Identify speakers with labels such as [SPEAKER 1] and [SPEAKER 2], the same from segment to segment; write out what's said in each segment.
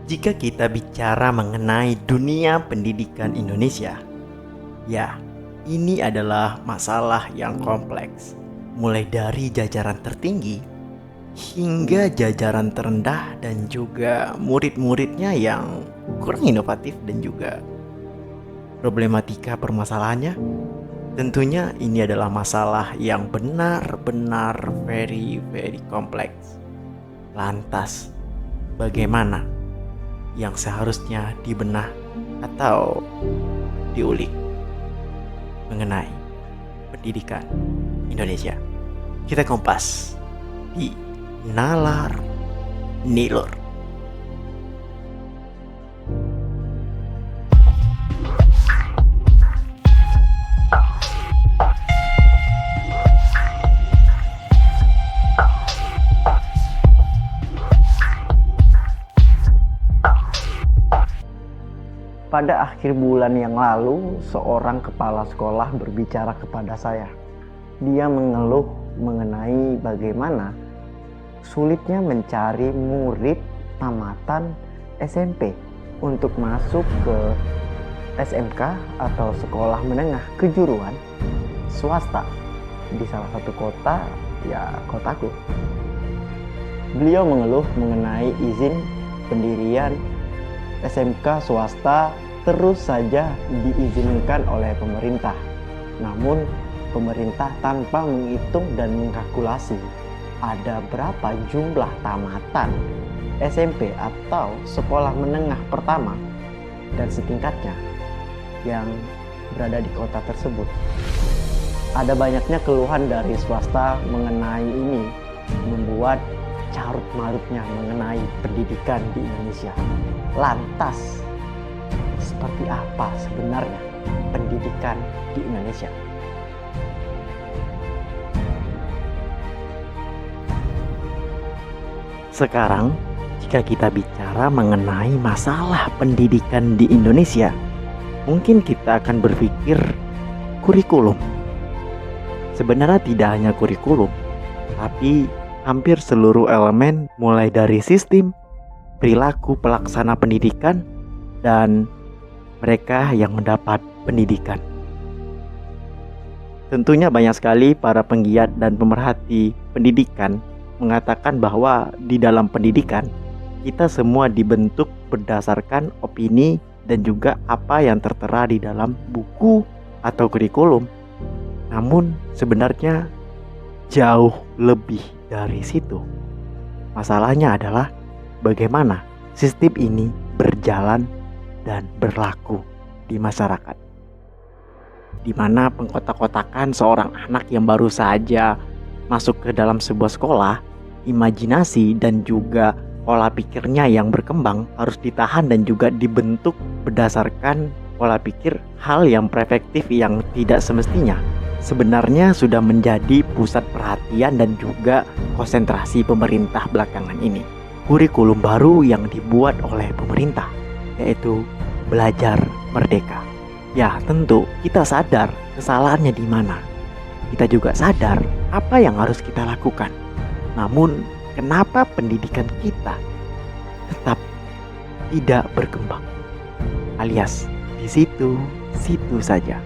[SPEAKER 1] Jika kita bicara mengenai dunia pendidikan Indonesia, ya, ini adalah masalah yang kompleks. Mulai dari jajaran tertinggi hingga jajaran terendah dan juga murid-muridnya yang kurang inovatif dan juga problematika permasalahannya. Tentunya ini adalah masalah yang benar-benar very kompleks. Lantas, bagaimana yang seharusnya dibenah atau diulik mengenai pendidikan Indonesia? Kita kompas di Nalar Nilur.
[SPEAKER 2] Pada akhir bulan yang lalu, seorang kepala sekolah berbicara kepada saya. Dia mengeluh mengenai bagaimana sulitnya mencari murid tamatan SMP untuk masuk ke SMK atau sekolah menengah kejuruan swasta di salah satu kota, ya kotaku. Beliau mengeluh mengenai izin pendirian SMK swasta terus saja diizinkan oleh pemerintah. Namun pemerintah tanpa menghitung dan mengkalkulasi ada berapa jumlah tamatan SMP atau sekolah menengah pertama dan setingkatnya yang berada di kota tersebut. Ada banyaknya keluhan dari swasta mengenai ini, membuat carut marutnya mengenai pendidikan di Indonesia. Lantas, seperti apa sebenarnya pendidikan di Indonesia?
[SPEAKER 1] Sekarang, jika kita bicara mengenai masalah pendidikan di Indonesia, mungkin kita akan berpikir kurikulum. Sebenarnya tidak hanya kurikulum, tapi hampir seluruh elemen mulai dari sistem, perilaku pelaksana pendidikan, dan mereka yang mendapat pendidikan. Tentunya banyak sekali para penggiat dan pemerhati pendidikan mengatakan bahwa di dalam pendidikan kita semua dibentuk berdasarkan opini dan juga apa yang tertera di dalam buku atau kurikulum. Namun sebenarnya jauh lebih dari situ. Masalahnya adalah bagaimana sistem ini berjalan dan berlaku di masyarakat, di mana pengkotak-kotakan seorang anak yang baru saja masuk ke dalam sebuah sekolah, imajinasi dan juga pola pikirnya yang berkembang harus ditahan dan juga dibentuk berdasarkan pola pikir hal yang preventif yang tidak semestinya sebenarnya sudah menjadi pusat perhatian dan juga konsentrasi pemerintah belakangan ini. Kurikulum baru yang dibuat oleh pemerintah, yaitu Belajar Merdeka. Ya, tentu kita sadar kesalahannya di mana. Kita juga sadar apa yang harus kita lakukan. Namun, kenapa pendidikan kita tetap tidak berkembang? Alias di situ saja.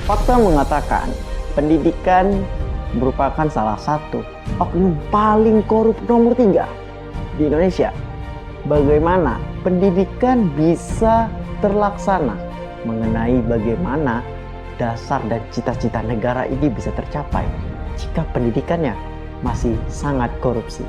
[SPEAKER 2] Fakta mengatakan pendidikan merupakan salah satu oknum paling korup nomor 3 di Indonesia. Bagaimana pendidikan bisa terlaksana, mengenai bagaimana dasar dan cita-cita negara ini bisa tercapai jika pendidikannya masih sangat korupsi.